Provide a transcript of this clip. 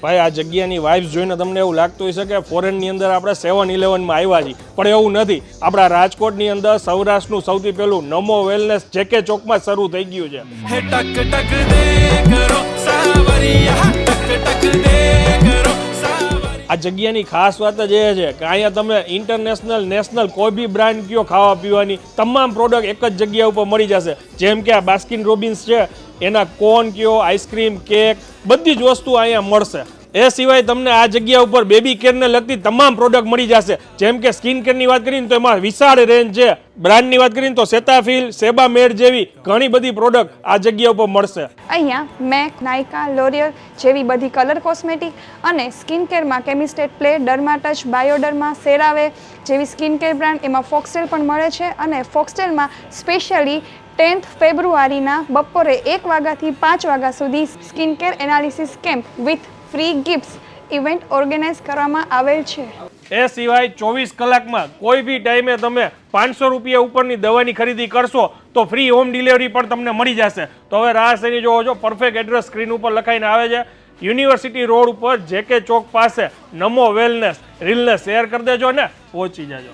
ભાઈ આ જગ્યાની વાઇબ્સ જોઈને તમને એવું લાગતું હશે કે ફોરેનની અંદર આપણે 7-11માં આવ્યા છીએ, પણ એવું નથી. આપણા રાજકોટની અંદર સૌરાષ્ટ્રનું સૌથી પહેલું નમો વેલનેસ જેકે ચોકમાં શરૂ થઈ ગયું છે. આ જગ્યાની ખાસ વાત જ એ છે કે અહીંયા તમે ઇન્ટરનેશનલ નેશનલ કોઈ બી બ્રાન્ડ કયો ખાવા પીવાની તમામ પ્રોડક્ટ એક જ જગ્યા ઉપર મળી જશે. જેમ કે આ બાસ્કિન રોબિન્સ છે, એના કોન કયો, આઈસ્ક્રીમ, કેક, બધી જ વસ્તુ અહીંયા મળશે. એ સિવાય તમને આ જગ્યા ઉપર બેબી કેરને લગતી તમામ પ્રોડક્ટ મળી જશે. જેમ કે સ્કિન કેરની વાત કરીને તો એમાં વિશાળ રેન્જ છે. બ્રાન્ડની વાત કરીને તો સેતાફિલ, સેબામેડ જેવી ઘણી બધી પ્રોડક્ટ આ જગ્યા ઉપર મળશે. અહીંયા મેક, નાયકા, લોરિયલ જેવી બધી કલર કોસ્મેટિક અને સ્કિન કેરમાં કેમિસ્ટેટ પ્લે, ડર્માટચ, બાયોડર્મા, સેરાવે જેવી સ્કિન કેર બ્રાન્ડ, એમાં ફોક્સટેલ પણ મળે છે. અને ફોક્સટેલમાં સ્પેશિયલી 10th ફેબ્રુઆરીના બપોરે 1 વાગ્યાથી 5 વાગ્યા સુધી skin care analysis camp with free gifts event organise કરવામાં આવેલ છે. એ સિવાય 24 કલાકમાં કોઈ બી ટાઈમે તમે 500 રૂપિયા ઉપરની દવાની ખરીદી કરશો તો ફ્રી હોમ ડિલિવરી પણ તમને મળી જશે. તો હવે રાહ શેની જોવો છો? પરફેક્ટ એડ્રેસ સ્ક્રીન ઉપર લખાઈને આવે છે. યુનિવર્સિટી રોડ ઉપર જેકે ચોક પાસે નમો વેલનેસ રીલને શેર કરી દેજો ને પહોંચી જાજો.